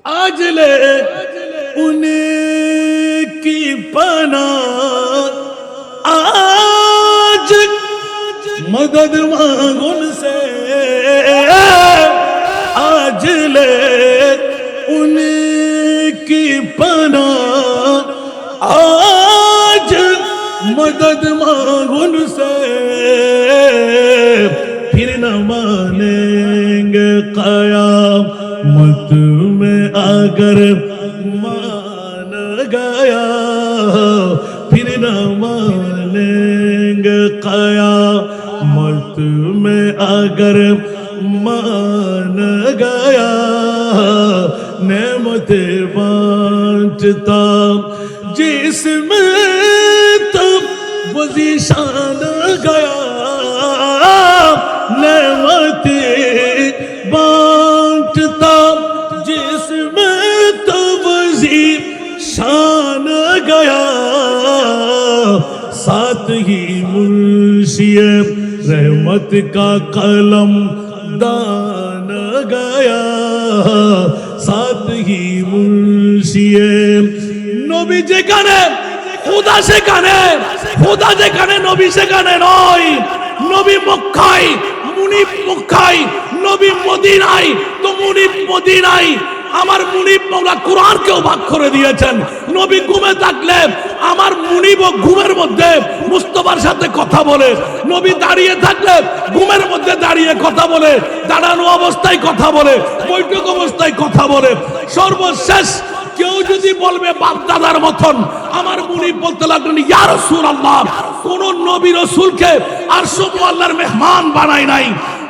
आज ले उनकी पना, आज मदद मांग उनसे, आज ले उनकी पना, आज मदद मांग उनसे, फिर न मानेंगे क़यामत में अगर मान गया, फिर न मानेंगे क़यामत में अगर मान गया। नेमतें बांटता जिसमें तब वो ज़ीशान गया, नेमतें बांटता जिसमें तब ज़ीशान गया। साथ ही मुंशिए रहमत का कलम दान गया, साथ ही मुंशिए नबी যেখানে খুদা সেখানে, খুদা যেখানে নবী সেখানে নয়। নবী মক্কায়, মুনিব মক্কায়, নবী মদিনায়, তো মুনিব মদিনায়। আমার মুনিব মাওলা কোরআনকেও ভাগ করে দিয়েছেন। নবী ঘুমে থাকলে আমার মুনিব ও ঘুমের মধ্যে মুস্তাফার সাথে কথা বলে, নবী দাঁড়িয়ে থাকলে ঘুমের মধ্যে দাঁড়িয়ে কথা বলে, দাঁড়ানো অবস্থায় কথা বলে, বৈঠক অবস্থায় কথা বলে। সর্বশেষ কেউ যদি বলবে বাপ দাদার মতন, আমার মুনিব বলতে লাগলেন ইয়া রাসূলুল্লাহ, কোন নবী রাসূলকে আরশ আল্লাহর মেহমান বানাই নাই।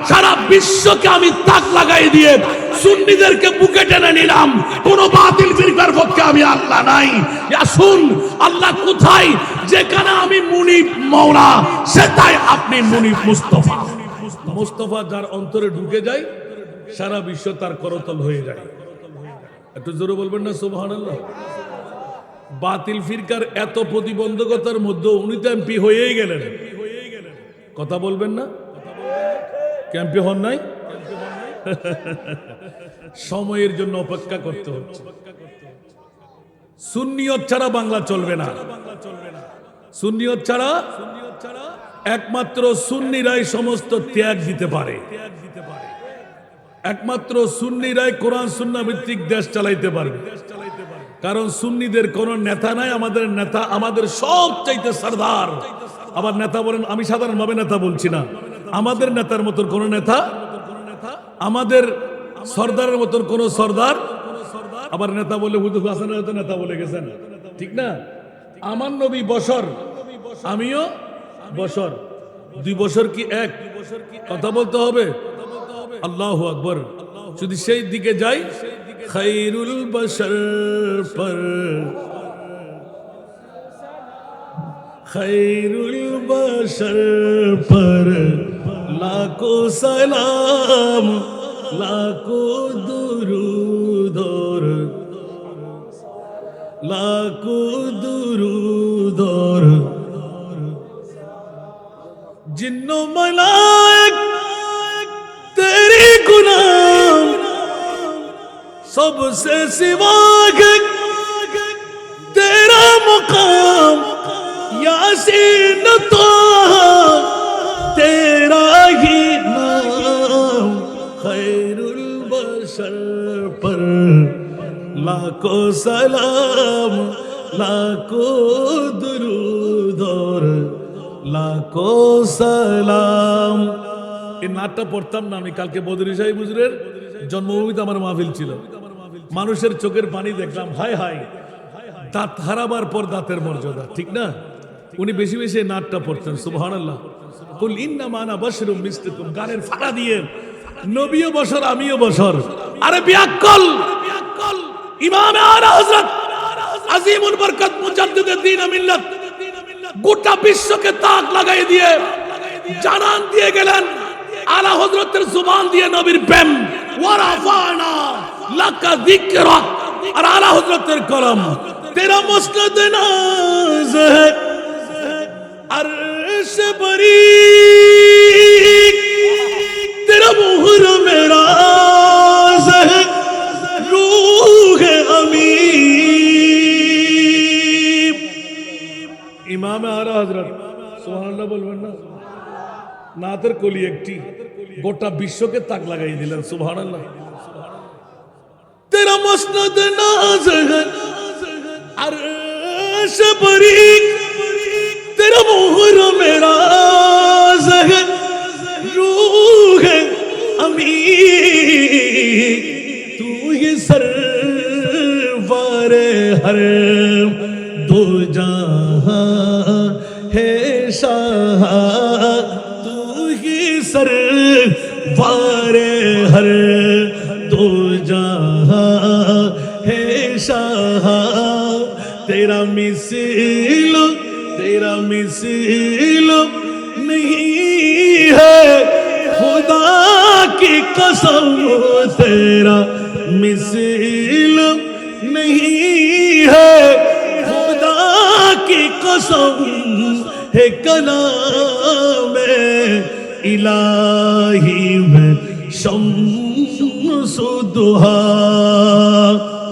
সারা বিশ্বকে আমি তাক লাগাই দিয়ে সুন্নিদেরকে বুকে টেনে নিলাম। কোন বাতিল ফিরকার পক্ষে আমি আল্লাহ নাই। আসুন আল্লাহ কোথায়? যেখানে আমি মুনিব মাওলা, সেটাই আপনি মুনিব মুস্তাফা। মুস্তাফা যার অন্তরে ঢুকে যায়, সারা বিশ্ব তার করতল হয়ে যায়। একটু জোরে বলবেন না সুবহানাল্লাহ। বাতিল ফিরকার এত প্রতিবন্ধকতার মধ্যে উনি তো এমপি হয়েই গেলেন। কথা বলবেন না? এমপি হন নাই? সময়ের জন্য অপেক্ষা করতে হচ্ছে। সুন্নিয়ত ছাড়া বাংলা চলবে না। সুন্নিয়ত ছাড়া একমাত্র সুন্নিরাই সমস্ত ত্যাগ দিতে পারে। একমাত্র সুন্নিরাই কোরআন সুন্নাহ ভিত্তিক দেশ চালাইতে পারবে। কারণ সুন্নিদের কোন নেতা নাই। আমাদের নেতা আমাদের সবচাইতে সরদার। আবার নেতা বলেন, আমি সাধারণভাবে নেতা বলছি না, আমাদের নেতার মতন কোন নেতা, আমাদের সরদারের মতন কোন সরদার। আবার নেতা বলে হুজুর হাসানের হয়তো নেতা বলে গেছেন, ঠিক না? আমার নবী বশর, আমিও বশর। 2 বছর কি এক? কথা বলতে হবে। আল্লাহু আকবার। যদি সেই দিকে যাই, খায়রুল বশর পর, খায়রুল বশর পর লাখো সালাম, লাখো দুরূদ, লাখো দুরূদ। जिन्नो मलाइक तेरी गुलाम, सबसे सिवा तेरा मुकाम, यासीन तो तेरा ही नाम। खैरुल बशर पर लाखों सलाम, लाखों दुरूद और লাখো সালাম। এই নাটটা পড়তাম না আমি। কালকে বদরি সাহেব হুজুরের জন্মভূমিতে আমার মাহফিল ছিল। মানুষের চোখের পানি দেখলাম। হায় হায়, দাঁত হারাবার পর দাঁতের মর্যাদা, ঠিক না? উনি বেশি বেশি এই নাটটা পড়তেন। সুবহানাল্লাহ। কুল ইন্নামা আনা বাশারুম মিসলুকুম, গানের ফাড়া দিয়ে নবীও বশর আমিও বশর। আরে বিয়াক্কল ইমাম আলা হযরত আজিমুল বরকত মুজাদ্দিদুদ দ্বীন মিল্লাত গোটা বিশ্বকে তাক লাগাই দিয়ে জানান দিয়ে গেলেন। আলা হযরতের জুবান দিয়ে নবীর প্রেম। ওয়া রাফানা লাকা যিকরাক, আর আলা হযরতের কলম। তেরা মুসনদ নাজ है अर्श बरी, तेरा मुहर मेरा है रूह ইমামে আলা হযরত সুবহানাল্লাহ বলবেন না? নাতের কলি একটি গোটা বিশ্বকে তাক লাগাই দিলেন। সুবহানাল্লাহ। তেরা মসনদ নাজ है अर्श परी तेरा मोहर मेरा है रूह अमी तू ही सरवर हर दो जहां है शाह तू ही सरवर हर दो जहां है शाह तेरा मिसिल नहीं है खुदा की कसम तेरा मिसिल नहीं है खुदा की कसम है कलाम इलाही में शम्स दुहा।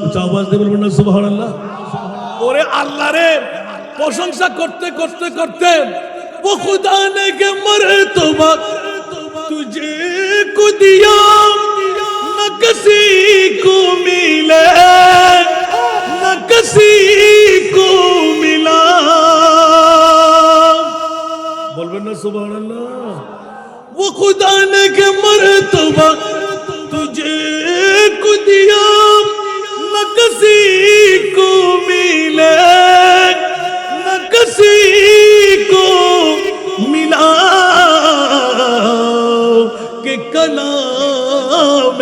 उच्च आवाज दे बोलবেন না সুবহানাল্লাহ। ওরে আল্লাহ রে প্রশংসা করতে করতে করতে वो खुदा ने के मर्तबा तुझे को दिया न किसी को मिले न किसी को मिला। बोलবেন না সুবহানাল্লাহ। वो खुदा ने के मर्तबा तुझे को दिया न किसी को मिले न किसी को मिला के कलाम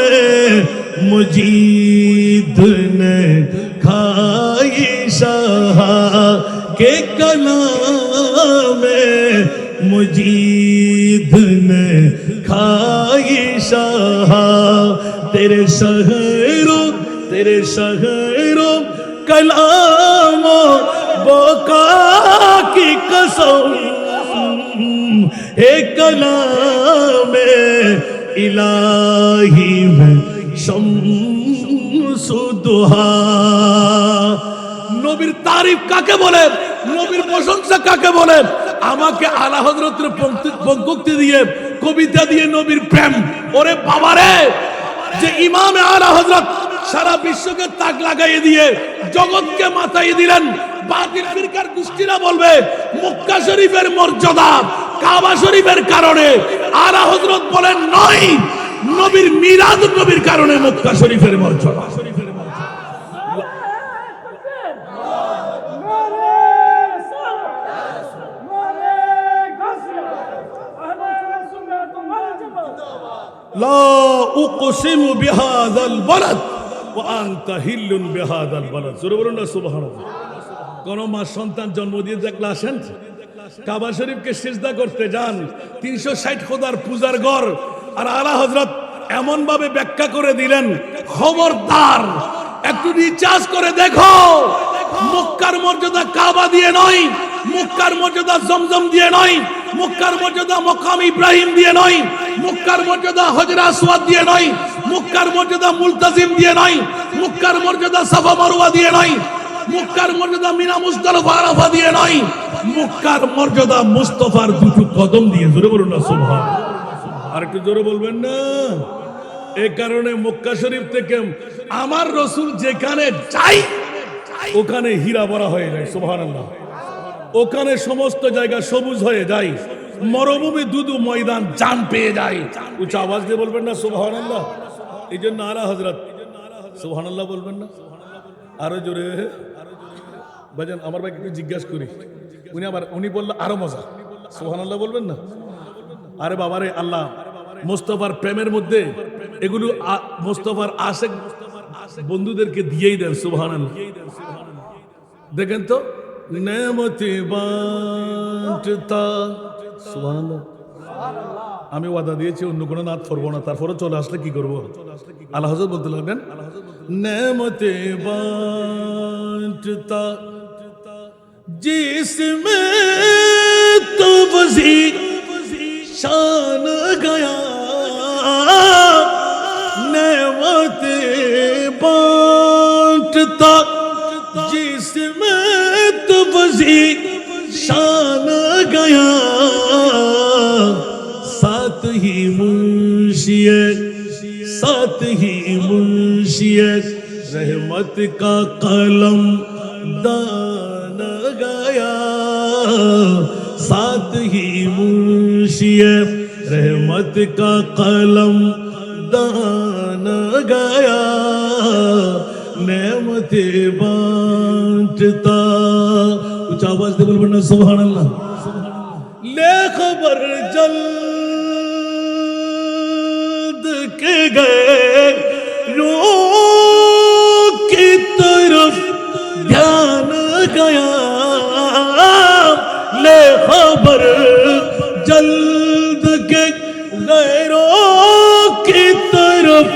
मुजीद ने खाई शाह के कलाम मुजीद ने खाई शाह तेरे शहरों कलामो बोका की कसम है कलाम इलाही में शम्सु दुहा। নবীর তারিফ কাকে বলে, নবীর প্রশংসা কাকে বলে? আমাকে আলা হযরতের পঙ্ক্তি দিয়ে কবিতা দিয়ে নবীর প্রেম। ওরে বাবারে, যে ইমামে আলা হযরত সারা বিশ্বকে তাক লাগাইয়ে দিয়ে জগৎকে মাথায় দিলেন। বাতিল ফিরকার গোষ্ঠীরা বলবে মক্কা শরীফের মর্যাদা কাবা শরীফের কারণে, আলা হযরত বলেন নয়, নবীর মিলাদ নবীর কারণে মক্কা শরীফের মর্যাদা। লা উকসিমু বিহাযাল বালাদ ওয়া আনতা হিল্লুন বিহাযাল বালাদ। জোরে বলুন না সুবহানাল্লাহ। কোন মা সন্তান জন্ম দিয়ে দেখলে আসেন কাবা শরীফকে সিজদা করতে যান, 360 খোদার পূজার ঘর, আর আলা হযরত এমন ভাবে ব্যাখ্যা করে দিলেন, খবরদার একটু রিচার্জ করে দেখো, মক্কার মর্যাদা কাবা দিয়ে নয়, মক্কার মর্যাদা জমজম দিয়ে নয়, মক্কার মর্যাদা মকাম ইব্রাহিম দিয়ে নয়, মক্কার মর্যাদা হজরে আসওয়াদ দিয়ে নয়, মক্কার মর্যাদা মুলতাজিম দিয়ে নয়, মক্কার মর্যাদা সাফা মারওয়া দিয়ে নয়, মক্কার মর্যাদা মিনা মুজদালিফা আরাফা দিয়ে নয়, মক্কার মর্যাদা মুস্তাফার দুটো কদম দিয়ে। জোরে বলুন না সুবহানাল্লাহ। আর একটু জোরে বলবেন না। এই কারণে মক্কা শরীফ থেকে আমার রাসূল যেখানে যায় ওখানে হীরা ভরা হয়ে যায়। সুবহানাল্লাহ। ওখানে সমস্ত জায়গা সবুজ হয়ে যায়, মরুভূমি দুদু ময়দান জান পেয়ে যায়। উচ্চ আওয়াজ দিয়ে বলবেন না সুবহানাল্লাহ। এই জন্য আলা হযরত সুবহানাল্লাহ বলবেন না আরো জোরে। ভাইজান আমার ভাইকে একটু জিজ্ঞাসা করি, উনি বললো আরো মজা, সুবহানাল্লাহ বলবেন না? আরে বাবারে, আল্লাহ মুস্তাফার প্রেমের মধ্যে এগুলো মুস্তাফার আশেক বন্ধুদেরকে দিয়েই দেন। সুবহানাল্লাহ। দেখেন তো, নেমতি বাঁটতা। সুবহানাল্লাহ। আমি ওয়াদা দিয়েছি অন্য কোনো নাত করবো না, তারপরে চলে আসলে কি করবো? আল্লাহ হযরত বলতে লাগলেন, নেমতি বাঁটতা जिसमें तो वज़ी शान गया, नेमते बांटता जिसमें तो वज़ी शान गया साथ ही मुंशिए साथ ही मुंशिए रहमत का कलम दान गया साथ ही मुंशिए रहमत का कलम दान गया नेमत बांटता कुछ आवाज दे बोल ना सुभान अल्लाह ले खबर जल्द के गए लोग की तरफ ध्यान गया ले खबर जल्द के गैरों की तरफ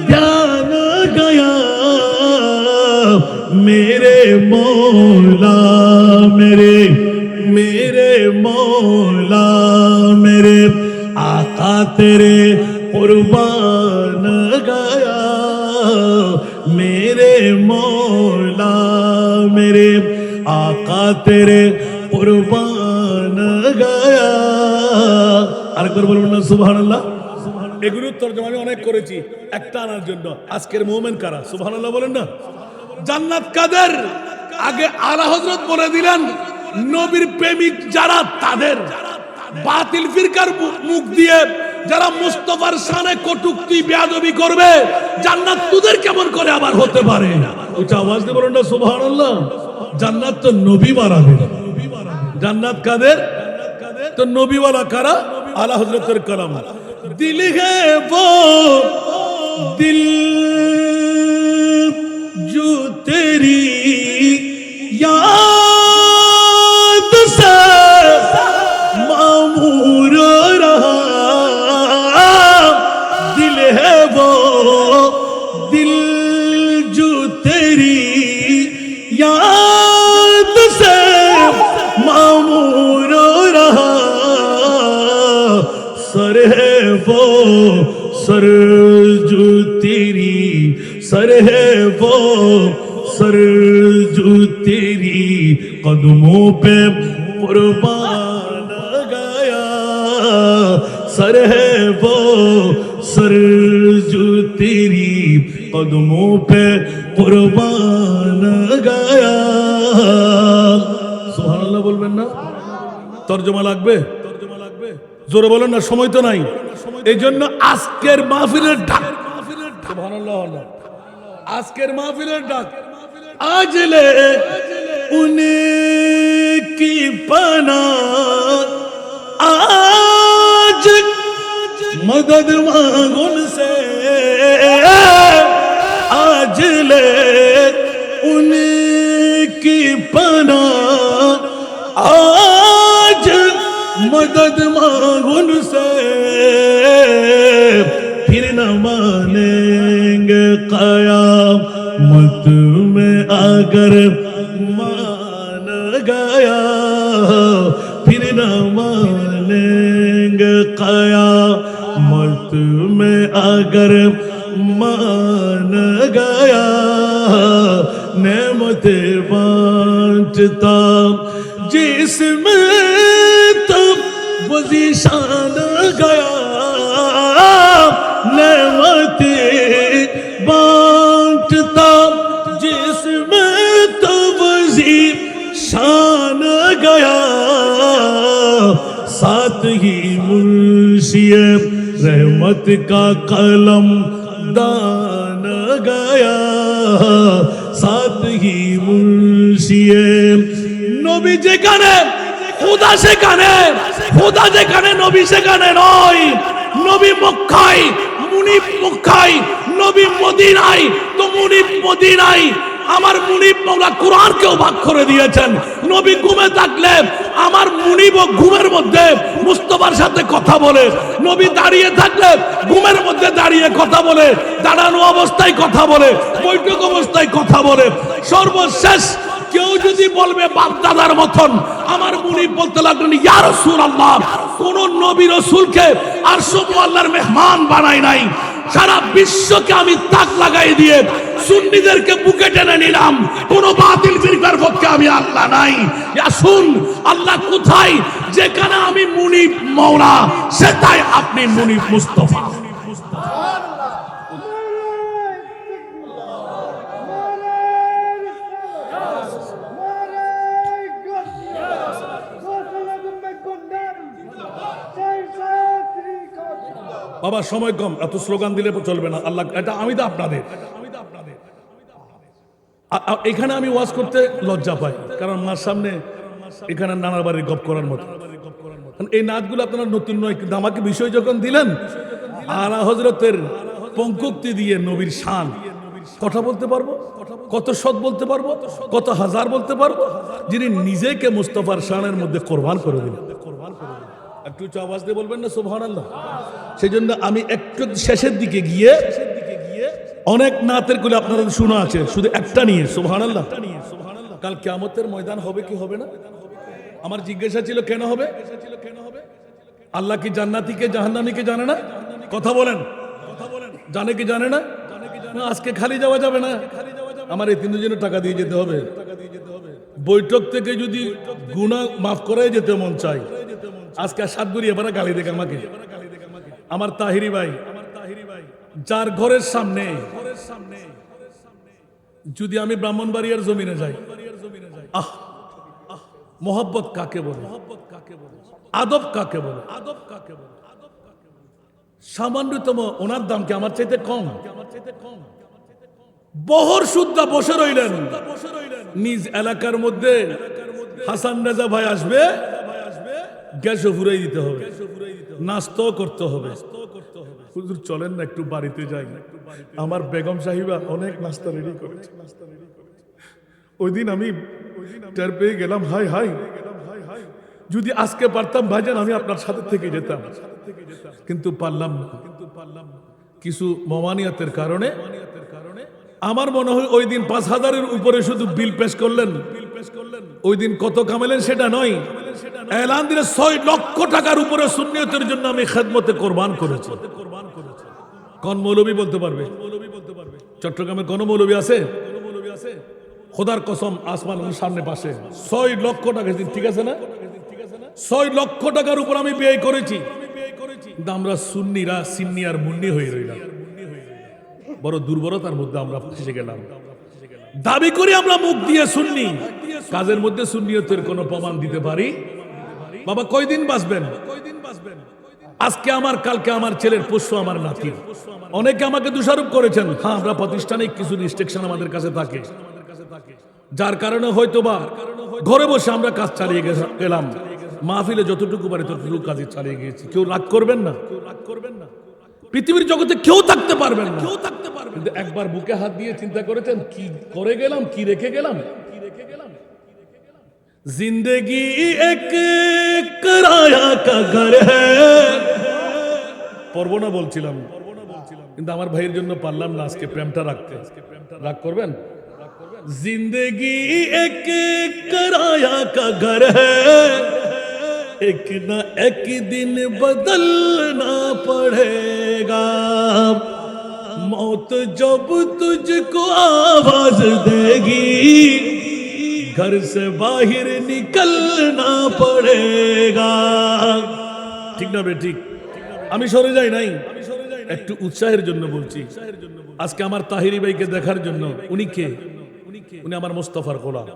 ध्यान गया मेरे मौला मेरे मौला मेरे आका तेरे कुर्बान गया मेरे मौला मेरे आका तेरे कुर्बान गया আরেকবার বলুন না সুবহানাল্লাহ এগুলোর তরজমা আমি অনেক করেছি একটা আনার জন্য আজকের মুমিন কারা সুবহানাল্লাহ বলেন না জান্নাত কাদের আগে আলা হযরত বলে দিলেন নবীর প্রেমিক যারা তাদের বাতিল ফিরকার মুখ দিয়ে যারা মুস্তাফার শানে কটূক্তি বেয়াদবি করবে জান্নাত তোদের কেমন করে আবার হতে পারে উচ্চ আওয়াজ দিয়ে বলুন না সুবহানাল্লাহ জান্নাত তো নবী বানাবে জান্নাত কাদের তো নবীওয়ালা কারা আলা হযরতের কালাম दिल है वो दिल जो तेरी याद से मामूर रहा दिल है वो दिल जो तेरी याद से मामूर रहा सर है वो सर जो तेरी सर है वो सर जो तेरी कदमों पे कुर्बान गया सर है वो सर जो तेरी कदमों पे कुर्बान गया सुभान अल्लाह बोलবেন না তরজমা লাগবে জোরে বলেন না সময় তো নাই এইজন্য আজকের মাহফিলের ডাক সুবহানাল্লাহ আজকের মাহফিলের ডাক আজ লে উনকি পানা আজ মদদ মাंगो उनसे आज ले उनकी पना आज मदद मांगो उनसे फिर न मानेंगे क़यामत में अगर मान गया फिर न मानेंगे क़यामत में अगर मान गया नेमते बांटता जिसमें तब वज़ीशान गया नेमते बांटता जिसमें तब वज़ीशान गया साथ ही मुंशिए रहमत का कलम दान गया साथ ही मुंशिए নবী যেখানে খোদা সেখানে খোদা যেখানে নবী সেখানে নয় নবী মক্কায় মুনিব মক্কায় নবী মদিনায় তো মুনিব মদিনায় আমার মুনিব মাওলা কোরআনকেও ভাগ করে দিয়েছেন নবী ঘুমে থাকলে আমার মুনিব ঘুমের মধ্যে মুস্তাফার সাথে কথা বলে নবী দাঁড়িয়ে থাকলে ঘুমের মধ্যে দাঁড়িয়ে কথা বলে দাঁড়ানো অবস্থায় কথা বলে বৈঠক অবস্থায় কথা বলে সর্বশেষ কেউ যদি বলবে বাপ দাদার মতন আমার মুনিব বলতে লাগলেন ইয়া রাসূলুল্লাহ কোন নবী রাসূলকে আরশ ও আল্লাহর মেহমান বানায় নাই সারা বিশ্বকে আমি তাক লাগাই দিয়ে সুন্নিদেরকে বুকে টেনে নিলাম। কোন বাতিল ফিরকার পক্ষে আমি আল্লাহ নাই। আসুন, আল্লাহ কোথায়? যেখানে আমি মুনিব মওলা, সেটাই আপনি মুনিব মুস্তাফা। বাবা সময় কম, এত স্লোগান দিলে চলবে না। আল্লাহ, এটা আমি তো আপনাদের। এখানে আমি ওয়াজ করতে লজ্জা পাই, কারণ মার সামনে এখানে নানার বাড়ি গপ করার মতো। এই নাচগুলো আপনারা নতুন নয়, কিন্তু আমাকে বিষয় যখন দিলেন, আলা হযরতের পঙ্কোক্তি দিয়ে নবীর শান কথা বলতে পারবো, কত শত বলতে পারবো, কত হাজার বলতে পারবো, যিনি নিজেকে মুস্তাফার শানের মধ্যে কোরবান করে দিলেন। একটু উচ্চ আওয়াজ দিয়ে বলবেন না সুবহানাল্লাহ? সেই জন্য আমি একটু শেষের দিকে গিয়ে অনেক নাতের গুলো আপনারা শোনা আছে, শুধু একটা নিয়ে সুবহানাল্লাহ। কাল কিয়ামতের ময়দান হবে কি হবে না? আমার জিজ্ঞাসা ছিল কেন হবে? আল্লাহ কি জান্নাতীকে জাহান্নামীকে জানে না? কথা বলেন, জানে কি জানে না? আজকে খালি যাওয়া যাবে না, আমার এই তিনজনের টাকা দিয়ে যেতে হবে। বৈঠক থেকে যদি গুনাহ মাফ করাই যেতে মন চাই, আজকে সাতগুড়ি এবারে গালি দেখে আমাকে, আমার তাহিরি ভাই, যার ঘরের সামনে যদি আমি ব্রাহ্মণবাড়িয়ার জমিনে যাই, আহ মোহাব্বত কাকে বলে, আদব কাকে বলে, সামান্যতম ওনার দাম কি আমার চাইতে কম? বহর শুদ্ধা বসে রইলেন, নিজ এলাকার মধ্যে হাসান রাজা ভাই আসবে, গ্যাসও ফুরাই দিতে হবে, নাস্তাও করতে হবে। হুজুর চলেন না একটু বাড়িতে যাই, আমার বেগম সাহিবা অনেক নাস্তা রেডি করেছে। ওই দিন আমি টের পেয়ে গেলাম, হাই হাই, যদি আজকে পারতাম ভাইজান আমি আপনার সাথে থেকে যেতাম, কিন্তু পারলাম না। কিছু মমানিয়াতের কারণে আমার মনে হয় ওই দিন 5,000-এর উপরে শুধু বিল পেশ করলেন। ওই দিন কত কামালেন সেটা নয়, এলান দিলে 6 লক্ষ টাকার উপরে সুন্নিয়তের জন্য আমি খেদমতে কোরবান করেছি। কোন মৌলবী বলতে পারবে? চট্টগ্রামে কোন মৌলবী আছে? খোদার কসম, আসমান সামনে পাশে 6 লক্ষ টাকা, ঠিক আছে না? 6 লক্ষ টাকার উপর আমি ব্যয় করেছি। কিন্তু আমরা সুন্নিরা সিন্নি আর মুন্নি হয়ে রইলাম, বড় দুর্বলতার মধ্যে আমরা ফেসে গেলাম। দাবি করি আমরা মুখ দিয়ে সুন্নি, কাজের মধ্যে সুন্নিয়তের কোনো প্রমাণ দিতে পারি? বাবা কয়দিন বাঁচবেন? আজকে আমার, কালকে আমার ছেলের, পরশু আমার নাতি। অনেকে আমাকে দোষারোপ করেছেন, হ্যাঁ আমরা প্রাতিষ্ঠানিক কিছু রেস্ট্রিকশন আমাদের কাছে থাকে, যার কারণে হয়তোবা ঘরে বসে আমরা কাজ চালিয়ে গেলাম, মাহফিলে যতটুকু পারি ততটুকু কাজে চালিয়ে গিয়েছি। কেউ রাগ করবেন না, পৃথিবীর জগতে কেউ থাকতে পারবেন না, কিন্তু একবার বুকে হাত দিয়ে চিন্তা করেছেন কি করে গেলাম, কি রেখে গেলাম? জিন্দেগি এক কিরায়া কা ঘর হ্যায়, পড়ব না বলছিলাম, কিন্তু আমার ভাইয়ের জন্য পারলাম না আজকে প্রেমটা রাখতে। রাগ করবেন? জিন্দেগি এক কিরায়া কা ঘর হ্যায়, एक ना एक दिन बदलना पड़ेगा, मौत जब तुझको आवाज देगी, घर से बाहर निकलना पड़ेगा। ঠিক না বে? ঠিক। আমি সরে যাই নাই, একটু উৎসাহের জন্য বলছি। আজকে আমার তাহিরি ভাইকে দেখার জন্য, উনি কে? উনি আমার মুস্তাফার গোলাম।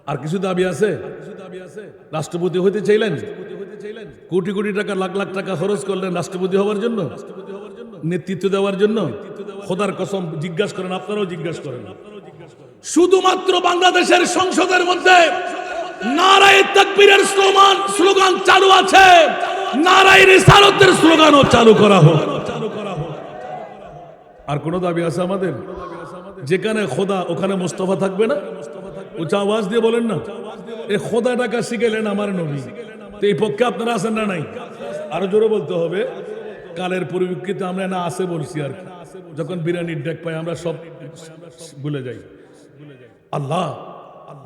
আর কিছু দাবি আছে? রাষ্ট্রপতি হতে চাইলেন, কোটি কোটি টাকা, লাখ লাখ টাকা খরচ করলেন রাষ্ট্রপতি হওয়ার জন্য, নেতৃত্ব দেওয়ার জন্য। খোদার কসম জিজ্ঞাসা করেন, আপনারাও জিজ্ঞাসা করেন, শুধুমাত্র বাংলাদেশের সংসদের মধ্যে নারায়ে তাকবীরের স্লোগান চালু আছে, নারায়ে রিসালাতের স্লোগানও চালু করা হোক। আর কোন দাবি আছে আমাদের? যেখানে খোদা ওখানে মুস্তাফা থাকবে না? উচ্চ আওয়াজ দিয়ে বলেন না, এই খোদা ডাকা শিখেলেন আমার নবী, তো এই পক্ষে আপনারা আছেন না? নাই, আরো জোরে বলতে হবে। কালের পরিপ্রেক্ষিতে আমরা না আছে বলছি, আর যখন বিরিয়ানির ডাক পাই আমরা সব ভুলে যাই। আল্লাহ,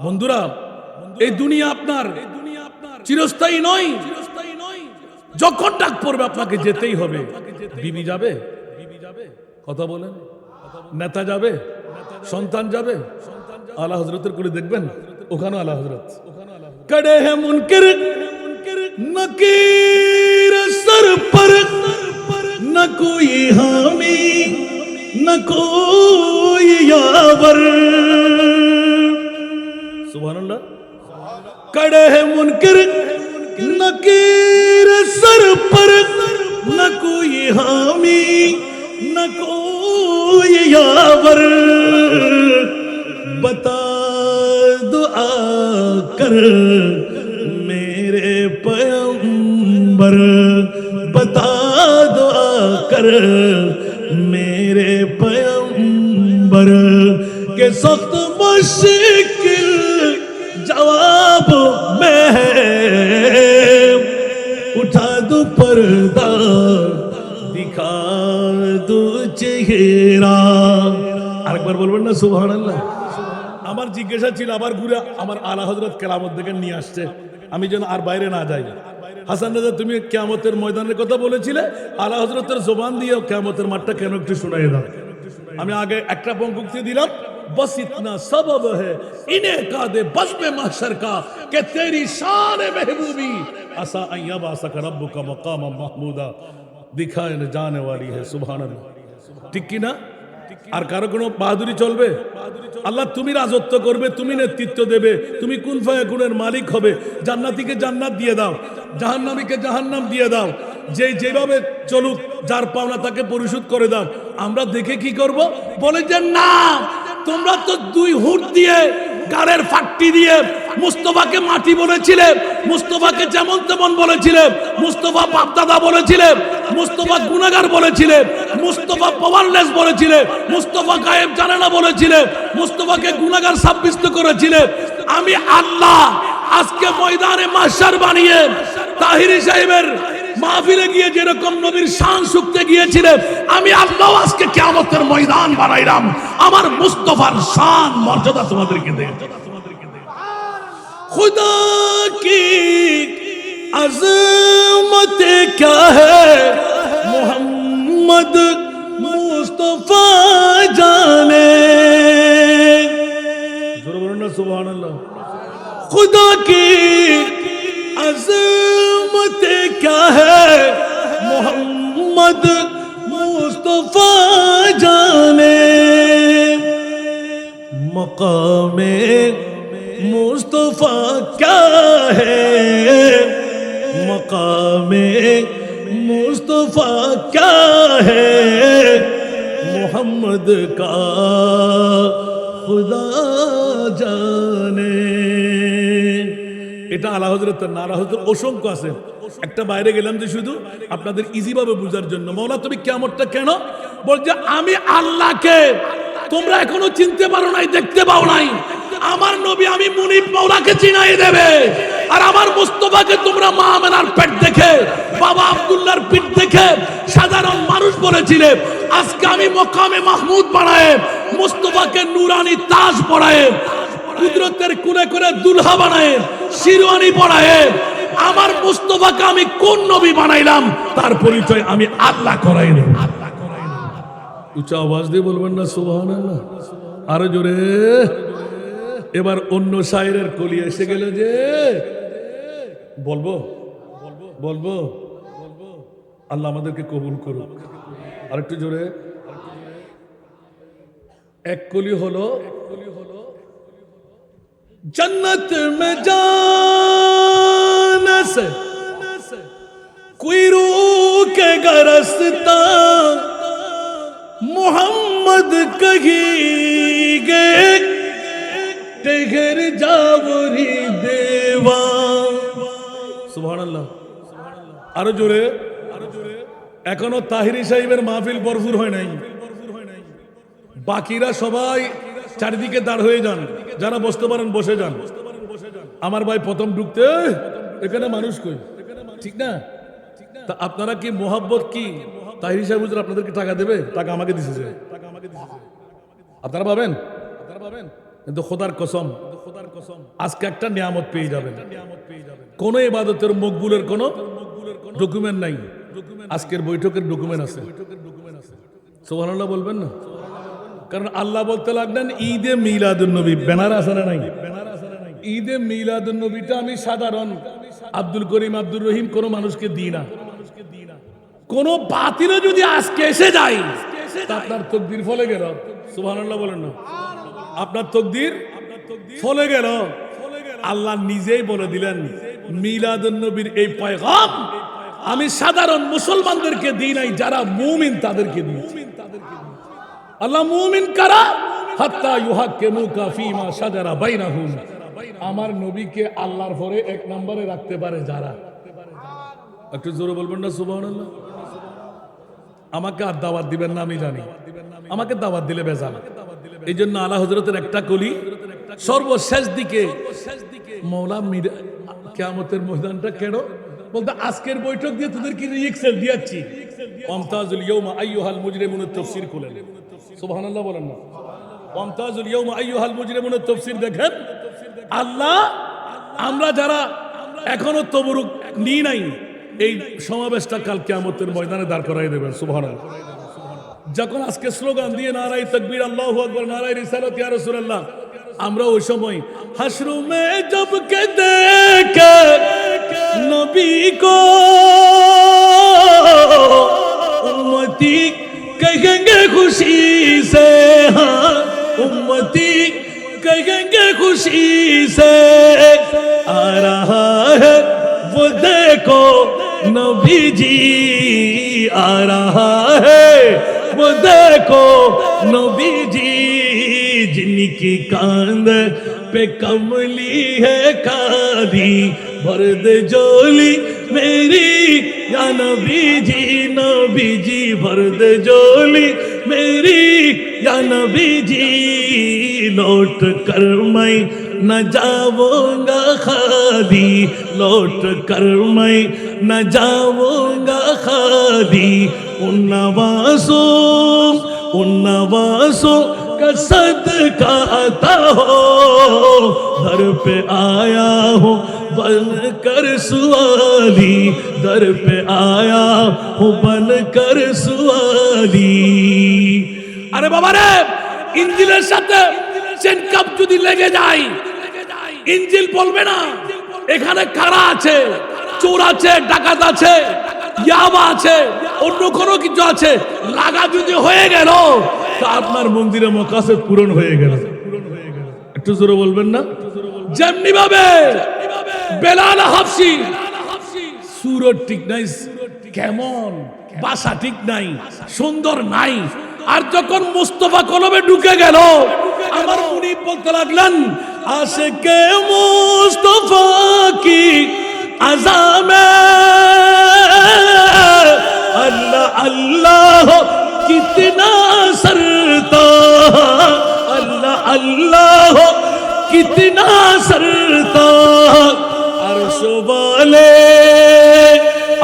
বন্ধুরা, এই দুনিয়া আপনার চিরস্থায়ী নয়, যখন ডাক পড়বে আপনাকে যেতেই হবে। বিবি যাবে? কথা বলেন, নেতা যাবে, সন্তান যাবে, আলা হজরতের করে দেখবেন ওখানে আলা হজরত কড়ে হে মুনকির নকির সর পর न कोई हामी न कोई यावर सुभानअल्लाह कड़े है मुनकिर नकीर सर पर न कोई हामी न कोई यावर बता दुआ कर मेरे पैगंबर बता दुआ कर मेरे पैगंबर के सख्त मुश्किल जवाब में उठा दो पर्दा दिखा दो चेहरा আরেকবার বলবেন না সুবহানাল্লাহ। আমার জিজ্ঞাসা ছিল আবার ঘুরে আমার আলা হযরত কেরামত দেখে নিয়ে আসছে, আমি যেন আর বাইরে না যাই। হাসান রাজা তুমি কিয়ামতের ময়দানের কথা বলেছিলে, আলা হযরতের জবান দিয়ে কিয়ামতের মাঠটা কেন একটু শোনাই দাও। আমি আগে একটা পঙ্ক্তি দিলাম, बस इतना सबब है इनेकादे बज़्म महशर का कि तेरी शान महबूबी असा अय्यबा सक रब्बुका मकाम महमूदा दिखाए न जाने वाली है सुबहानाल्लाह। ঠিক কি না? আর কারো কোনো বাহাদুরি চলবে? আল্লাহ তুমি রাজত্ব করবে, তুমি নেতৃত্ব দেবে, তুমি কুন ফায়াকুনের মালিক হবে, জান্নাতীকে জান্নাত দিয়ে দাও, জাহান্নামীকে জাহান্নাম দিয়ে দাও, যেভাবে চলুক যার পাওনা তাকে পরিশোধ করে দাও। আমরা দেখে কি করব? বলে যে না, তোমরা তো দুই হুট দিয়ে গাড়ের ফাট্টি দিয়ে মুস্তফাকে মাটি বলেছিলে, মুস্তফাকে যেমন তেমন বলেছিলে, মুস্তফা বাপদাদা বলেছিলে, মুস্তফা গুনাহগার বলেছিলে, মুস্তফা পাওয়ারলেস বলেছিলে, মুস্তফা গায়েব জানে না বলেছিলে, মুস্তফাকে গুনাহগার সাব্যস্ত করেছিলে। আমি আল্লাহ আজকে ময়দানে মাহশার বানিয়ে তাহিরি সাহেবের মাহফিলে গিয়ে যেরকম নবীর শান শুকতে গিয়েছিলেন, আমি আল্লাহ আজকে কিয়ামতের ময়দান বানাইলাম আমার মুস্তফার শান মর্যাদা তোমাদেরকে দেব। खुदा की अज़मत क्या है मोहम्मद मुस्तफा जाने, जोर बोलो ना सुभान अल्लाह। खुदा की अज़मत क्या है मोहम्मद मुस्तफा जाने, मकामे मुस्तफा क्या है मकामे मुस्तफा क्या है मोहम्मद का खुदा जाने। এটা আলা হযরতের না, আলা হযরত অসংখ্য আছে, একটা বাইরে গেলাম যে শুধু আপনাদের ইজি ভাবে বোঝার জন্য। মাওলা তুমি কিয়ামতটা কেন বলছে? আমি আল্লাহকে তোমরা এখনো চিনতে পারো নাই, দেখতে পাও নাই। আমার নবী আমি মুনিব মাওলাকে চিনাই দেবে, আর আমার মুস্তফাকে তোমরা মা আমেনার পেট দেখে, বাবা আব্দুল্লাহর পিঠ দেখে সাধারণ মানুষ বলেছিলে। আজকে আমি মকামে মাহমুদ বানায়, মুস্তফাকে নুরানি তাজ পরায়, কুদরতের কুলে করে দুলহা বানায়, শিরওয়ানি পরায়, আমার মুস্তফাকে আমি কোন নবী বানাইলাম তার পরিচয় আমি আল্লাহ করাই দেব। উচ্চ আওয়াজ দিয়ে বলবেন না সুবহানাল্লাহ, আরো জোরে। এবার অন্য শায়েরের কলি এসে গেল যে বলবো বলবো আল্লাহ আমাদেরকে কবুল করুক। আরেকটু জোরে। এক কলি হলো जन्नत में जाने से कोई रोकेगा रास्ता, मोहम्मद कहेंगे ठहर जाओ रे देवा। সুবহানাল্লাহ, আরো জোরে। এখনো তাহিরি সাহেবের মাহফিল ভরপুর হয় নাই, বাকিরা সবাই চারিদিকে দাঁড় হয়ে যান, যারা বসতে পারেন বসে যান। আমার ভাই প্রথম ঢুকতে এখানে মানুষ কই, ঠিক না? তা আপনারা কি মোহাব্বত কি তাহিরি সাহেব হুজুর আপনাদেরকে টাকা দেবে? টাকা আমাকে দিয়েছে, আপনারা পাবেন, কিন্তু খোদার কসম আজকে একটা নিয়ামত পেয়ে যাবেন। কোন ইবাদতের মকবুলের কোন ডকুমেন্ট নাই, আজকের বৈঠকের ডকুমেন্ট আছে। সুবহানাল্লাহ বলবেন না? কারণ আল্লাহ বলতে লাগলেন ঈদে মিলাদুন নবী, ব্যানার আছে না নাই? ঈদে মিলাদুন নবীটা আমি সাধারণ আব্দুল করিম আব্দুর রহিম কোন মানুষকে দিই না। কোন বাতিলে যদি আজকে এসে যায় তা আপনার তকদির ফলে গেল। সুবহানাল্লাহ বলেন না? আপনার তকদির ফলে গেল। আল্লাহ নিজেই বলে দিলেন মিলাদুন নবীর এই পয়গাম আমি সাধারণ মুসলমানদেরকে দিই নাই, যারা মুমিন তাদেরকে দিয়েছি। আল্লাহ মুমিন কারা? হাত্তা ইউহাক্কিমুকা ফীমা শাজারা বাইনাহুম। আমার নবীকে আল্লাহর পরে এক নম্বরে রাখতে পারে যারা। একটু জোরে বলবেন না সুবহানাল্লাহ? আমাকে আর দাওয়াত দিবেন না আমি জানি, আমাকে দাওয়াত দিলে বেজাল। এই জন্য আলা হযরতের একটা কলি সর্বশেষ দিকে মওলা কিয়ামতের ময়দানটা কেন বলতে আজকের বৈঠক দিয়ে তোদেরকে রিয়েকশন দিয়েছি। ওয়ামতাজুল ইয়াউমা আইয়ুহাল মুজরিমুন তাফসীর খুলেন, সুবহানাল্লাহ বলেন না? ওয়ামতাজুল ইয়াউমা আইয়ুহাল মুজরিমুন তাফসীর দেখেন। আল্লাহ আমরা যারা এখনো তবরুক নিই নাই এই সমাবেশটা কাল কিয়ামতের ময়দানে দাঁড় করাই দেবেন। সুবহানাল্লাহ। যখন আজকে স্লোগান দিয়ে নারায়ে তাকবীর আল্লাহু আকবার নারায়ে রিসালাত ইয়া রাসূলুল্লাহ, আমরা ওই সময় হাশরু মে জব কে দেখে নবী কো উম্মতি कहेंगे खुशी से, हाँ उम्मती कहेंगे खुशी से आ रहा है वो देखो नबी जी आ रहा है वो देखो नबी जी जिनकी कांद पे कमली है काली भर दे जोली मेरी या नबी जी भर दे जोली मेरी या नबी जी लौट कर मैं न जाऊंगा खाली लौट कर मैं न जाऊंगा खाली उन नवासों का सदका आता हो दर पे आया हूँ बन कर सुवाली दर पे आया हूँ बन कर सुवाली। अरे बाबा रे ইঞ্জিলের সাথে চেন কাপ যদি লেগে যায় ইঞ্জিল বলবে না এখানে কারা আছে, চোর আছে, ডাকাত আছে, ইয়াবা আছে, অন্য কোনো কিছু আছে, লাগা যদি হয়ে গেল তা আপনার মন্দিরে মকাসদ পূরণ হয়ে গেল। একটু জোরে বলবেন না? যেমনি ভাবে বেলাল হাফসি সুরত ঠিক নাই, কেমন ভাষা ঠিক নাই, সুন্দর নাই, আর যখন মুস্তাফা কলমে ঢুকে গেল আমার মুনিব বলতে লাগলেন আশিকে মুস্তাফা কি আযামে अल्लाह अल्लाह कितना सरता अल्लाह अल्लाह कितना सरता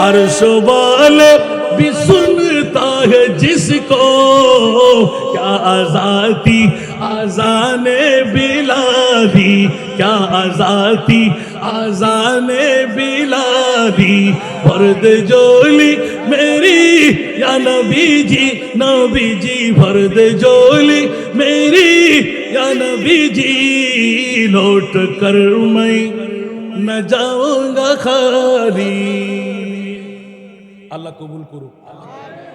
अर्श वाले भी सुनता है जिसको क्या आजाती आजाने बिलाली क्या आजाती आजाने बिलाली भरद जोली मेरी या नबी जी भरद जोली मेरी या नबी जी लौट कर मैं न जाऊंगा खाली। আল্লাহ কবুল করুক।